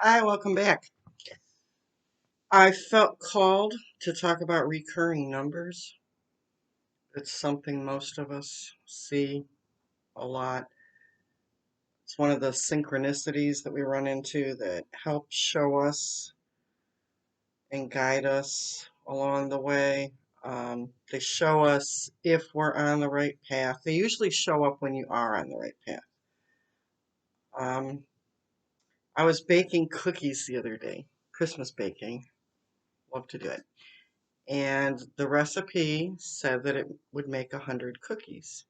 Hi, welcome back. I felt called to talk about recurring numbers. It's something most of us see a lot. It's one of the synchronicities that we run into that help show us and guide us along the way. They show us if we're on the right path. They usually show up when you are on the right path. Um, I was baking cookies the other day, Christmas baking. Love to do it. And the recipe said that it would make 100 cookies.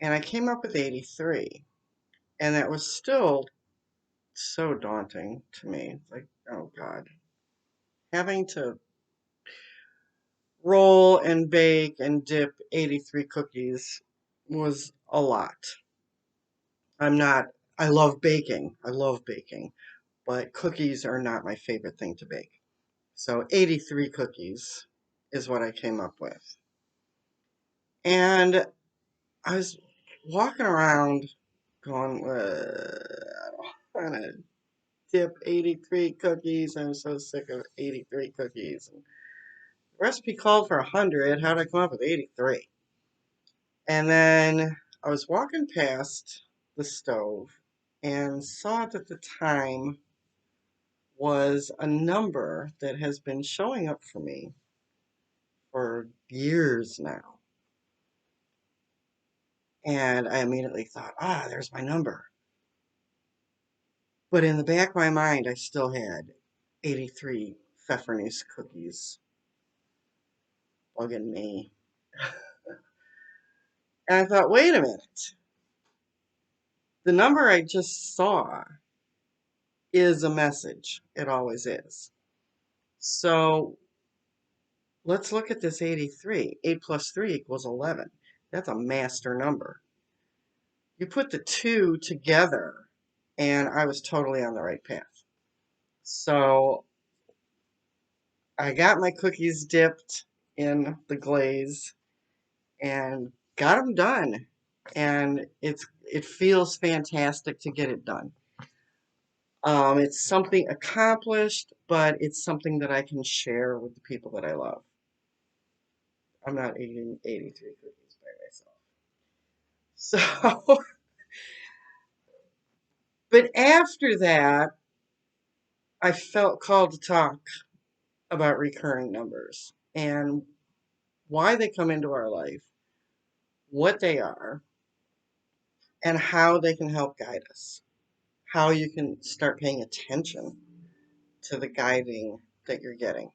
And I came up with 83. And that was still so daunting to me. Like, oh God. Having to roll and bake and dip 83 cookies was a lot. I'm not, I love baking. I love baking. But cookies are not my favorite thing to bake. So 83 cookies is what I came up with. And I was walking around going, I don't want to dip 83 cookies. I'm so sick of 83 cookies. And the recipe called for 100. How did I come up with 83? And then I was walking past the stove and saw that the time was a number that has been showing up for me for years now. And I immediately thought, there's my number. But in the back of my mind, I still had 83 Pfefferneuse cookies bugging me. And I thought, wait a minute. The number I just saw is a message. It always is. So let's look at this 83. 8 plus 3 equals 11. That's a master number. You put the two together, and I was totally on the right path. So I got my cookies dipped in the glaze and got them done. And it feels fantastic to get it done. It's something accomplished, but it's something that I can share with the people that I love. I'm not eating 83 cookies by myself. So, but after that, I felt called to talk about recurring numbers and why they come into our life, what they are, and how they can help guide us. How you can start paying attention to the guiding that you're getting.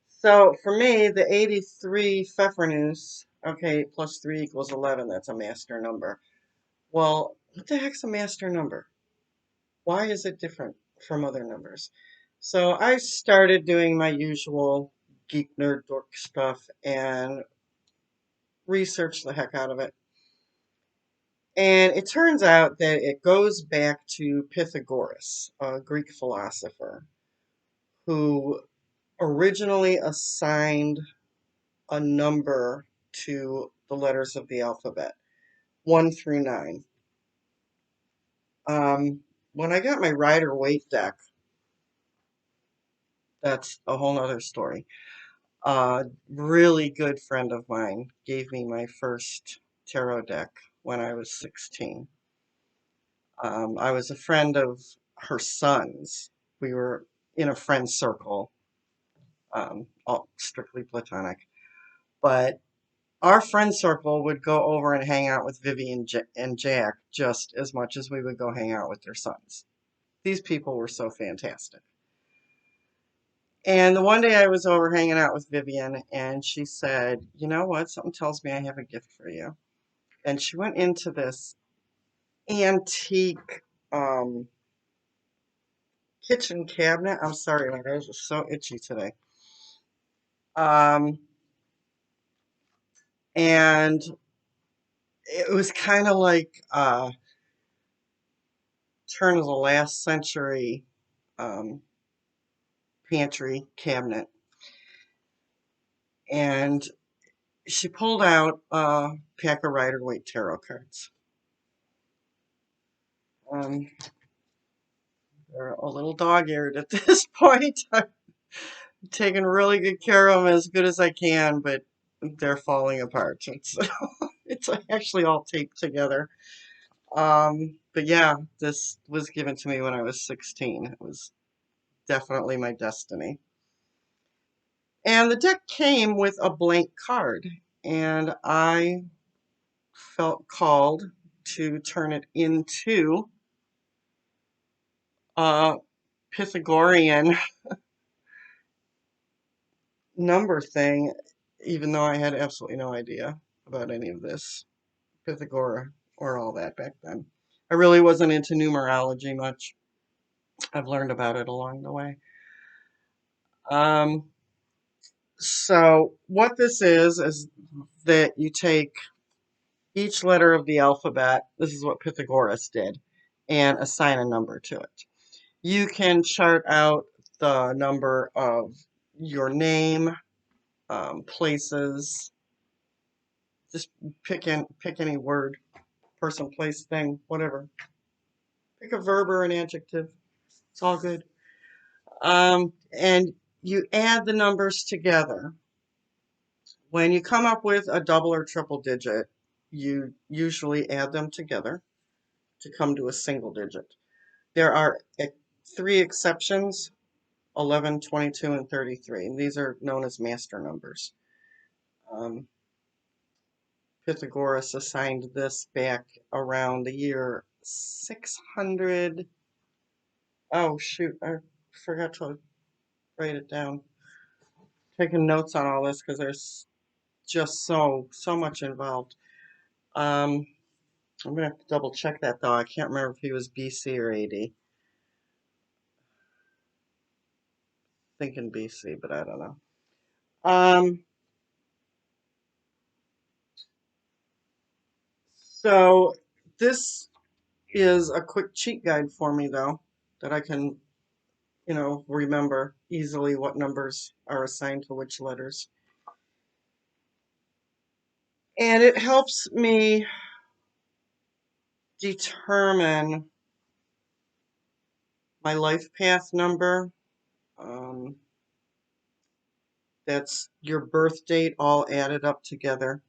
So for me, the 83 Pfefferneuse, okay, plus 3 equals 11, that's a master number. Well, what the heck's a master number? Why is it different from other numbers? So I started doing my usual geek nerd dork stuff and researched the heck out of it. And it turns out that it goes back to Pythagoras, a Greek philosopher, who originally assigned a number to the letters of the alphabet, 1 through 9. When I got my Rider Waite deck, that's a whole other story. A really good friend of mine gave me my first tarot deck when I was 16. I was a friend of her son's. We were in a friend circle, all strictly platonic. But our friend circle would go over and hang out with Vivian and Jack just as much as we would go hang out with their sons. These people were so fantastic. And the one day I was over hanging out with Vivian, and she said, "You know what? Something tells me I have a gift for you." And she went into this antique kitchen cabinet. I'm sorry, my nose is so itchy today. Um, and it was kind of like turn of the last century um, pantry cabinet. And she pulled out a pack of Rider Waite tarot cards. Um, They're a little dog-eared at this point. I'm taking really good care of them as good as I can, but they're falling apart. It's actually all taped together. But yeah, this was given to me when I was 16. It was definitely my destiny. And the deck came with a blank card, and I felt called to turn it into a Pythagorean number thing, even though I had absolutely no idea about any of this Pythagora or all that back then. I really wasn't into numerology much. I've learned about it along the way. Um, so what this is that you take each letter of the alphabet, this is what Pythagoras did, and assign a number to it. You can chart out the number of your name, places, just pick any word, person, place, thing, whatever. Pick a verb or an adjective. It's all good. And you add the numbers together. When you come up with a double or triple digit, you usually add them together to come to a single digit. There are three exceptions: 11, 22, and 33. And these are known as master numbers. Um, Pythagoras assigned this back around the year 600. Oh, shoot, I forgot to write it down. Taking notes on all this because there's just so much involved. Um, I'm gonna have to double check that though. I can't remember if he was BC or AD. Thinking BC, but I don't know. Um, so this is a quick cheat guide for me though, that I can, remember easily what numbers are assigned to which letters. And it helps me determine my life path number. Um, that's your birth date all added up together.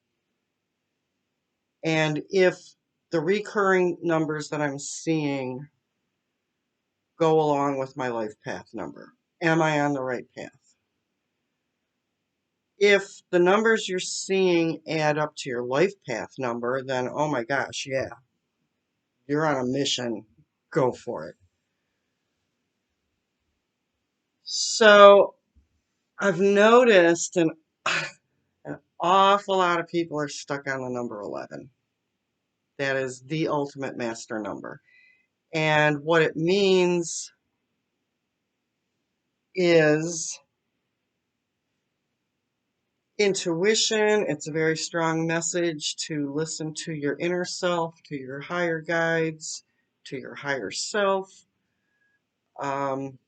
And if the recurring numbers that I'm seeing go along with my life path number, am I on the right path? If the numbers you're seeing add up to your life path number, then oh my gosh, yeah, you're on a mission. Go for it. So I've noticed an awful lot of people are stuck on the number 11. That is the ultimate master number. And what it means is intuition. It's a very strong message to listen to your inner self, to your higher guides, to your higher self. Um,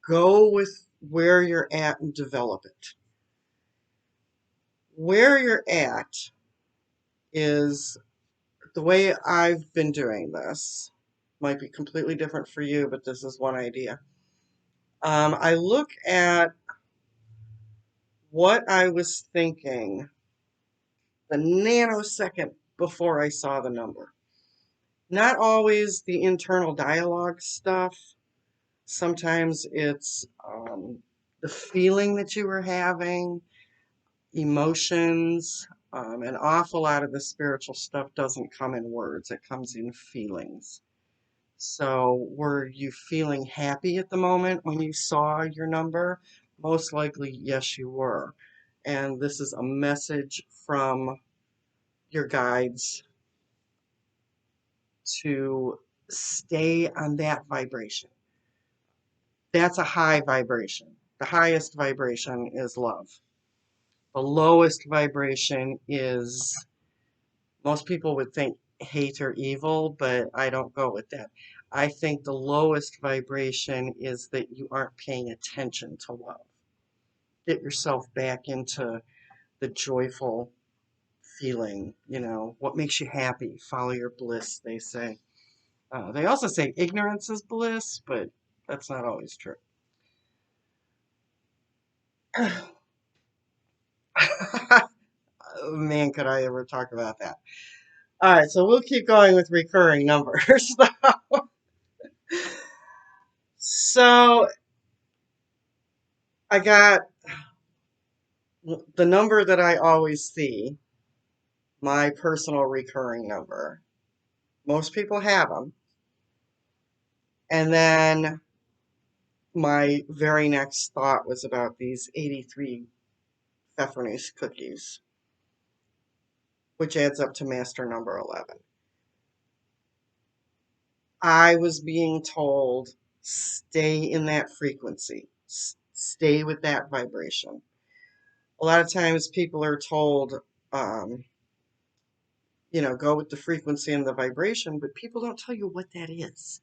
go with where you're at and develop it. Where you're at is the way I've been doing this. Might be completely different for you, but this is one idea. I look at what I was thinking the nanosecond before I saw the number. Not always the internal dialogue stuff. Sometimes it's the feeling that you were having, emotions. An awful lot of the spiritual stuff doesn't come in words, it comes in feelings. So, were you feeling happy at the moment when you saw your number? Most likely, yes, you were. And this is a message from your guides to stay on that vibration. That's a high vibration. The highest vibration is love. The lowest vibration is, most people would think hate or evil, but I don't go with that. I think the lowest vibration is that you aren't paying attention to love. Get yourself back into the joyful feeling, what makes you happy. Follow your bliss, they say. They also say ignorance is bliss, but that's not always true. Man, could I ever talk about that? All right, so we'll keep going with recurring numbers. So I got the number that I always see, my personal recurring number. Most people have them. And then my very next thought was about these 83 Pfefferneuse cookies, which adds up to master number 11. I was being told, stay in that frequency, stay with that vibration. A lot of times people are told, um, go with the frequency and the vibration, but people don't tell you what that is.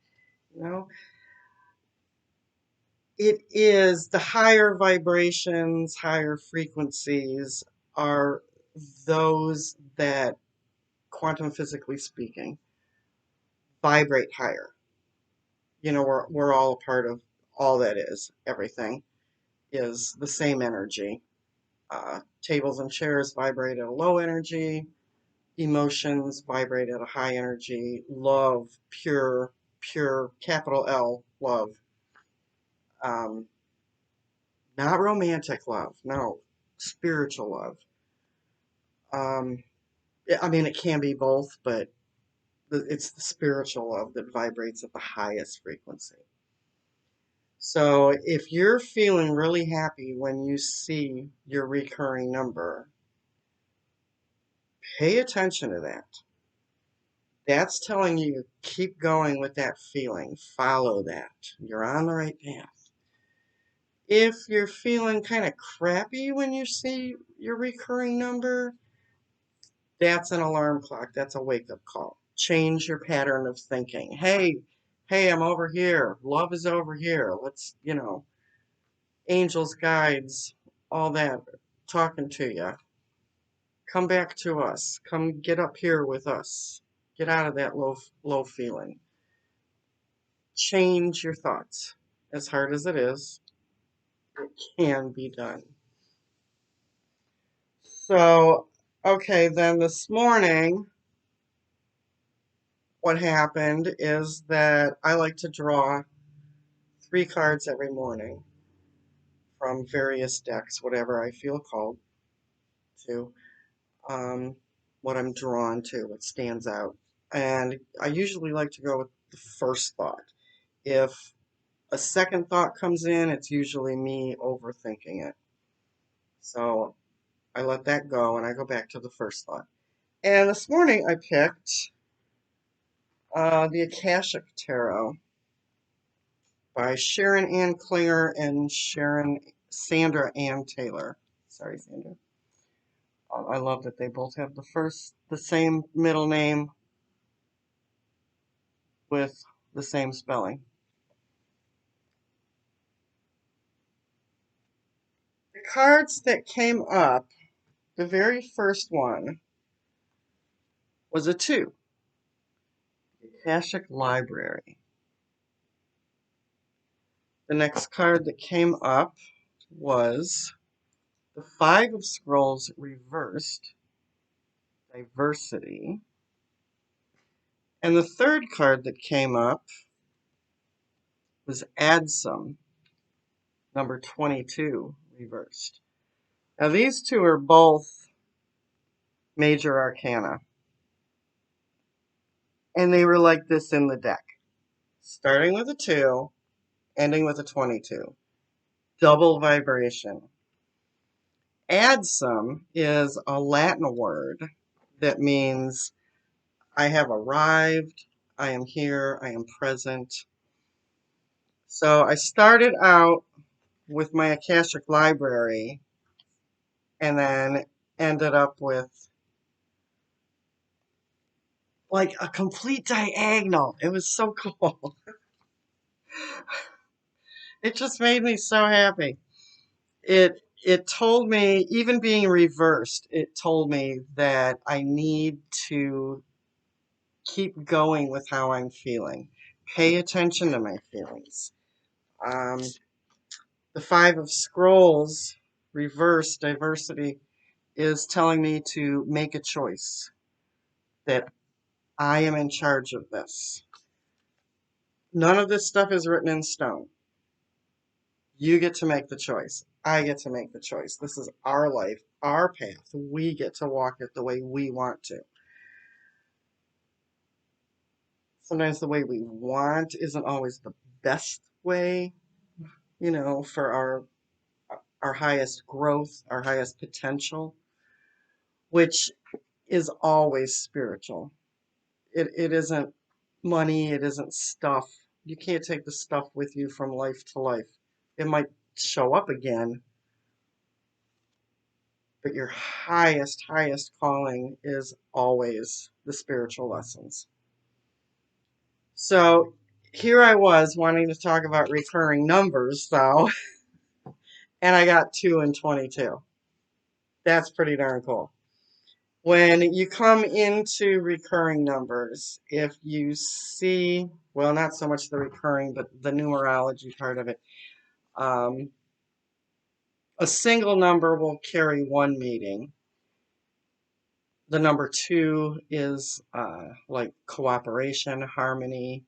You know, it is the higher vibrations, higher frequencies are those that, quantum physically speaking, vibrate higher. We're all a part of all that is. Everything is the same energy. Tables and chairs vibrate at a low energy. Emotions vibrate at a high energy. Love, pure, capital L, love. Um, Not romantic love, no, spiritual love. Um, I mean, it can be both, but it's the spiritual love that vibrates at the highest frequency. So if you're feeling really happy when you see your recurring number, pay attention to that. That's telling you keep going with that feeling. Follow that. You're on the right path. If you're feeling kind of crappy when you see your recurring number, that's an alarm clock. That's a wake-up call. Change your pattern of thinking. Hey, I'm over here. Love is over here. Let's, angels, guides, all that talking to you. Come back to us. Come get up here with us. Get out of that low feeling. Change your thoughts. As hard as it is, it can be done. So, okay, then this morning, what happened is that I like to draw 3 cards every morning from various decks, whatever I feel called to, um, what I'm drawn to, what stands out. And I usually like to go with the first thought. If a second thought comes in, it's usually me overthinking it. So I let that go and I go back to the first thought. And this morning I picked the Akashic Tarot by Sharon Ann Klinger and Sandra Ann Taylor. Sorry, Sandra. I love that they both have the same middle name with the same spelling. The cards that came up, the very first one was a 2, the Akashic Library. The next card that came up was the 5 of Scrolls reversed, Diversity. And the third card that came up was Add Some, number 22, reversed. Now these two are both major arcana. And they were like this in the deck. Starting with a 2, ending with a 22. Double vibration. Add Some is a Latin word that means I have arrived, I am here, I am present. So I started out with my Akashic Library and then ended up with like a complete diagonal. It was so cool. It just made me so happy. It told me, even being reversed, it told me that I need to keep going with how I'm feeling. Pay attention to my feelings. Um, the Five of Scrolls, reverse diversity, is telling me to make a choice, that I am in charge of this. None of this stuff is written in stone. You get to make the choice. I get to make the choice. This is our life, our path. We get to walk it the way we want to. Sometimes the way we want isn't always the best way, for our highest growth, our highest potential, which is always spiritual. It isn't money, it isn't stuff. You can't take the stuff with you from life to life. It might show up again, but your highest calling is always the spiritual lessons. So here I was wanting to talk about recurring numbers, though, and I got 2 and 22. That's pretty darn cool. When you come into recurring numbers, if you see, well, not so much the recurring, but the numerology part of it, um, a single number will carry one meaning. The number 2 is like cooperation, harmony,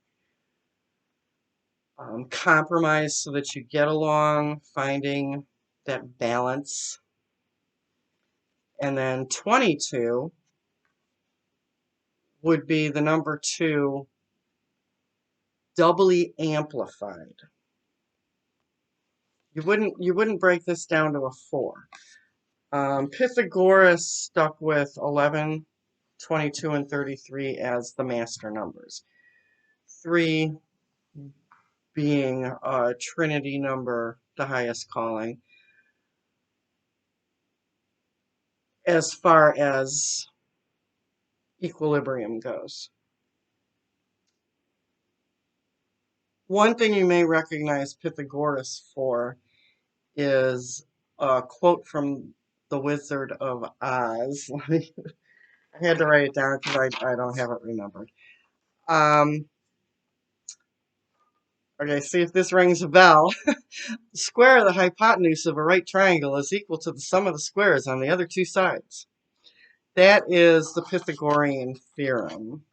compromise so that you get along, finding that balance. And then 22 would be the number 2 doubly amplified. You wouldn't break this down to a 4. Pythagoras stuck with 11, 22, and 33 as the master numbers. 3 being a trinity number, the highest calling. As far as equilibrium goes. One thing you may recognize Pythagoras for is a quote from The Wizard of Oz. I had to write it down because I don't have it remembered. Okay, see if this rings a bell. The square of the hypotenuse of a right triangle is equal to the sum of the squares on the other two sides. That is the Pythagorean theorem.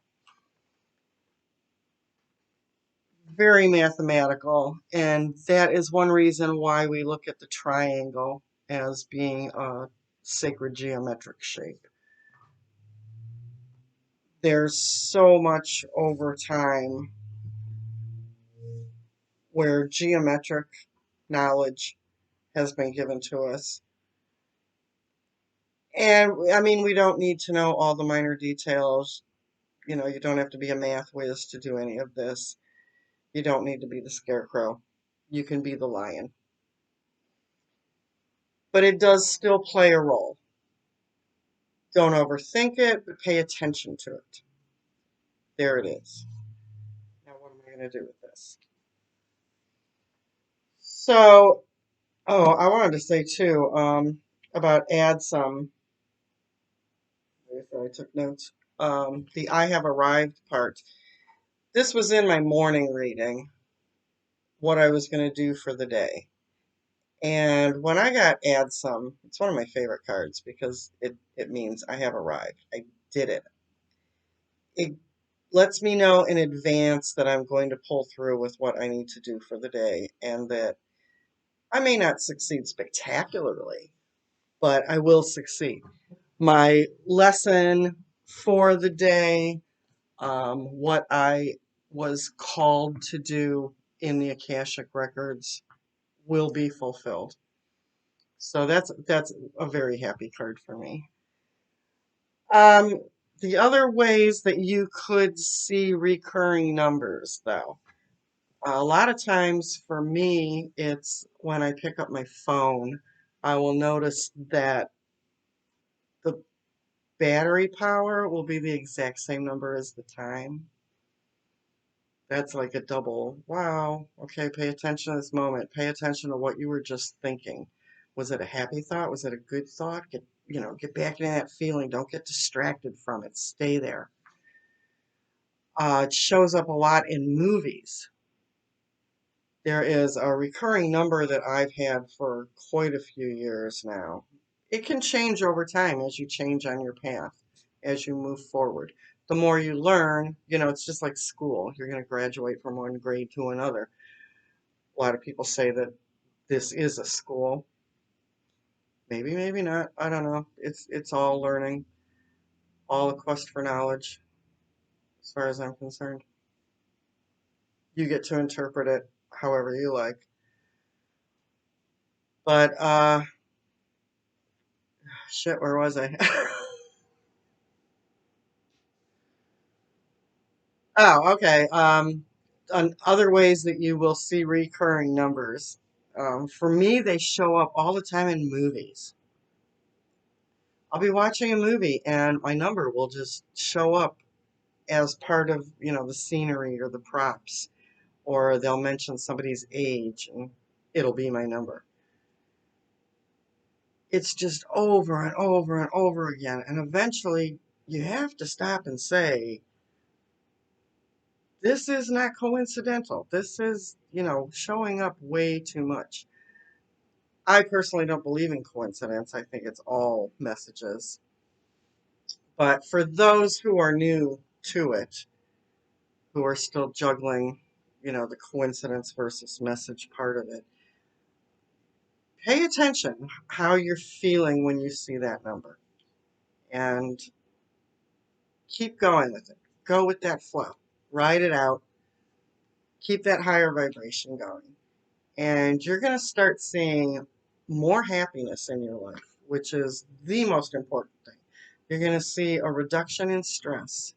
Very mathematical, and that is one reason why we look at the triangle as being a sacred geometric shape. There's so much over time where geometric knowledge has been given to us. And I mean, we don't need to know all the minor details. You don't have to be a math whiz to do any of this. You don't need to be the scarecrow. You can be the lion. But it does still play a role. Don't overthink it, but pay attention to it. There it is. Now, what am I going to do with this? So, I wanted to say too about add some. I took notes. The I have arrived part. This was in my morning reading, what I was going to do for the day. And when I got add some, it's one of my favorite cards because it means I have arrived. I did it. It lets me know in advance that I'm going to pull through with what I need to do for the day and that I may not succeed spectacularly, but I will succeed. My lesson for the day, what I was called to do in the Akashic Records will be fulfilled. So that's a very happy card for me. Um, the other ways that you could see recurring numbers, though, a lot of times for me, it's when I pick up my phone, I will notice that the battery power will be the exact same number as the time. That's like a double, wow, okay, pay attention to this moment. Pay attention to what you were just thinking. Was it a happy thought? Was it a good thought? Get back in that feeling. Don't get distracted from it. Stay there. It shows up a lot in movies. There is a recurring number that I've had for quite a few years now. It can change over time as you change on your path, as you move forward. The more you learn, it's just like school. You're going to graduate from one grade to another. A lot of people say that this is a school. Maybe, maybe not. I don't know. It's all learning, all a quest for knowledge, as far as I'm concerned. You get to interpret it however you like. But shit, where was I? Oh, okay. On other ways that you will see recurring numbers. For me, they show up all the time in movies. I'll be watching a movie and my number will just show up as part of, the scenery or the props, or they'll mention somebody's age and it'll be my number. It's just over and over and over again. And eventually you have to stop and say, this is not coincidental. This is, showing up way too much. I personally don't believe in coincidence. I think it's all messages. But for those who are new to it, who are still juggling, the coincidence versus message part of it, pay attention how you're feeling when you see that number and keep going with it. Go with that flow. Ride it out. Keep that higher vibration going. And you're going to start seeing more happiness in your life, which is the most important thing. You're going to see a reduction in stress.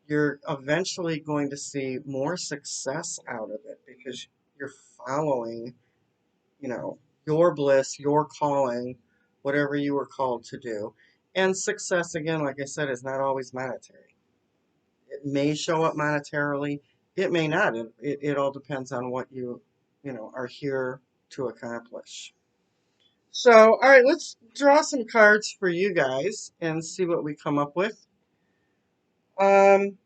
You're eventually going to see more success out of it because you're following, you know, your bliss, your calling, whatever you were called to do. And success, again, like I said, is not always monetary. It may show up monetarily, it may not. It all depends on what you are here to accomplish. So, all right, let's draw some cards for you guys and see what we come up with. Um,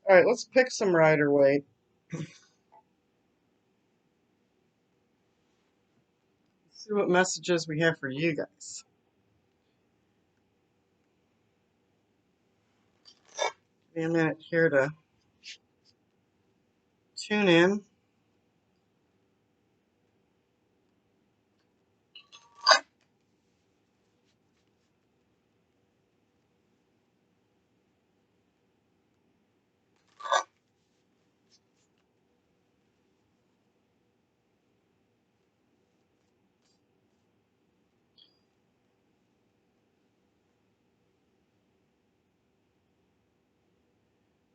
all right, let's pick some Rider Waite. See what messages we have for you guys. Give me a minute here to tune in.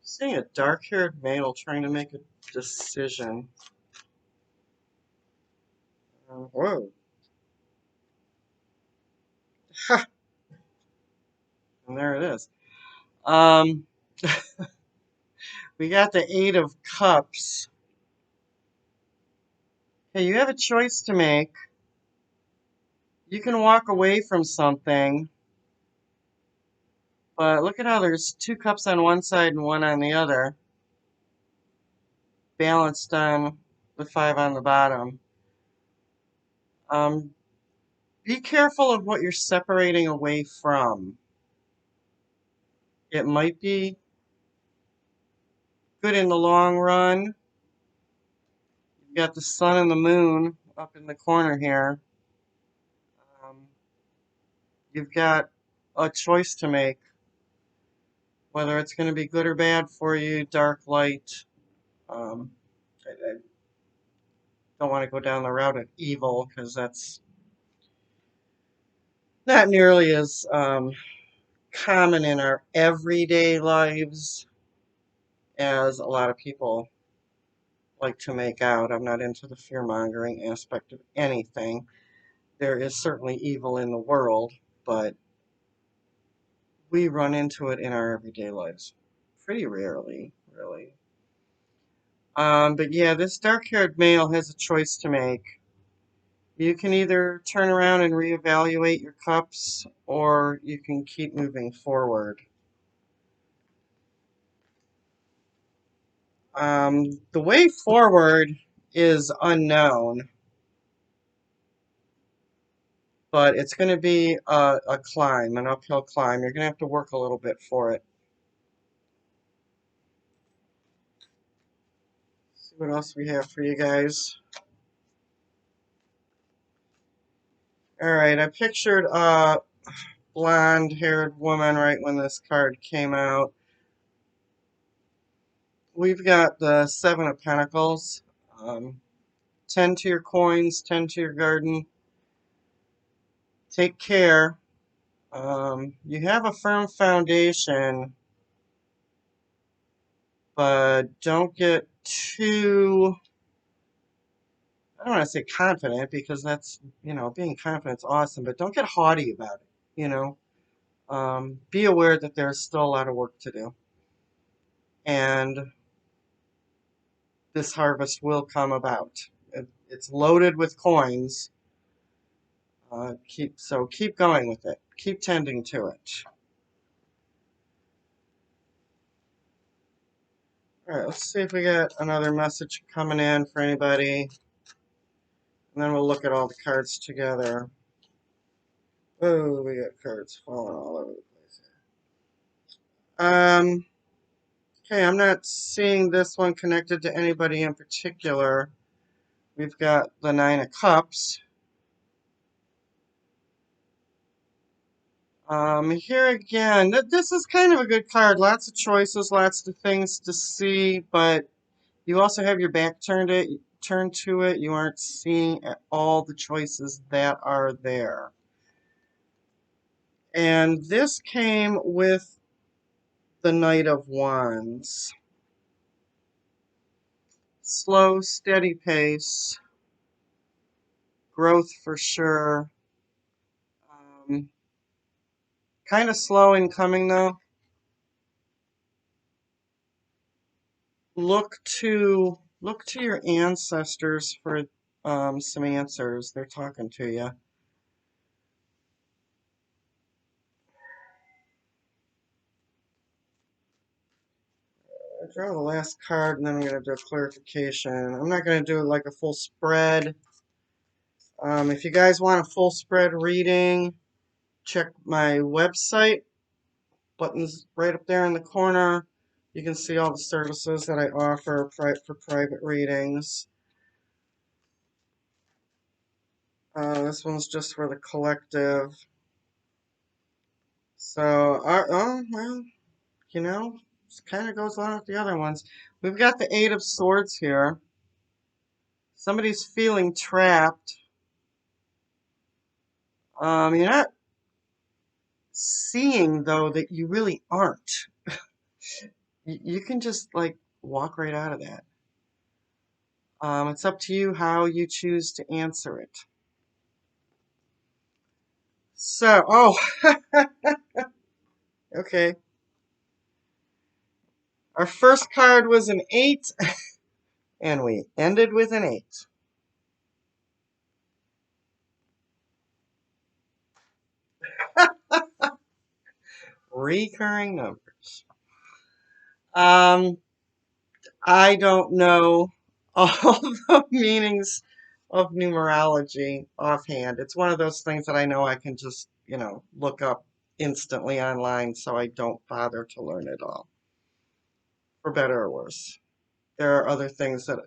Seeing a dark-haired male trying to make a decision. Whoa. Ha! And there it is. Um, we got the Eight of Cups. Hey, you have a choice to make. You can walk away from something, but look at how there's two cups on one side and one on the other, balanced on the five on the bottom. Um, be careful of what you're separating away from. It might be good in the long run. You've got the sun and the moon up in the corner here. Um, you've got a choice to make, whether it's going to be good or bad for you, dark, light. I don't want to go down the route of evil because that's not nearly as common in our everyday lives as a lot of people like to make out. I'm not into the fear mongering aspect of anything. There is certainly evil in the world, but we run into it in our everyday lives pretty rarely, really. But yeah, this dark haired male has a choice to make. You can either turn around and reevaluate your cups, or you can keep moving forward. The way forward is unknown, but it's going to be a climb, an uphill climb. You're going to have to work a little bit for it. See what else we have for you guys. All right, I pictured a blonde-haired woman right when this card came out. We've got the Seven of Pentacles. Tend to your coins, tend to your garden. Take care. You have a firm foundation, but don't get too, I don't want to say confident, because that's, being confident's awesome, but don't get haughty about it, Be aware that there's still a lot of work to do. And this harvest will come about. It's loaded with coins. Keep going with it. Keep tending to it. All right, let's see if we get another message coming in for anybody. And then we'll look at all the cards together. Oh, we got cards falling all over the place here. Okay, I'm not seeing this one connected to anybody in particular. We've got the Nine of Cups. Here again, this is kind of a good card. Lots of choices, lots of things to see, but you also have your back turned to it. You aren't seeing all the choices that are there. And this came with the Knight of Wands. Slow, steady pace. Growth for sure. Kind of slow in coming though. Look to your ancestors for some answers. They're talking to you. I draw the last card and then I'm going to do a clarification. I'm not going to do like a full spread. If you guys want a full spread reading, check my website. Buttons right up there in the corner. You can see all the services that I offer for private readings. This one's just for the collective. So, oh, well, it kind of goes along with the other ones. We've got the Eight of Swords here. Somebody's feeling trapped. You're not seeing, though, that you really aren't. You can just, like, walk right out of that. It's up to you how you choose to answer it. So, okay. Our first card was an 8, and we ended with an 8. Recurring numbers. I don't know all the meanings of numerology offhand. It's one of those things that I know I can just, look up instantly online, so I don't bother to learn it all, for better or worse. There are other things that,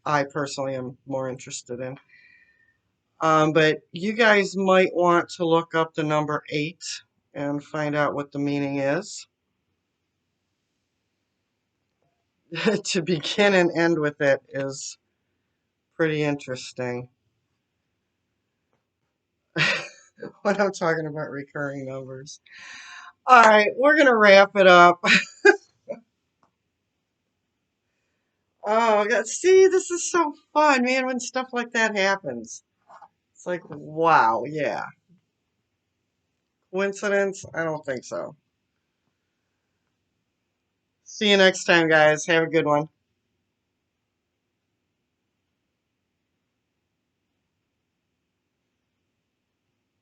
I personally am more interested in. But you guys might want to look up the number 8 and find out what the meaning is. To begin and end with it is pretty interesting. When I'm talking about recurring numbers. All right, we're going to wrap it up. Oh, God. See, this is so fun, man, when stuff like that happens. It's like, wow, yeah. Coincidence? I don't think so. See you next time, guys. Have a good one.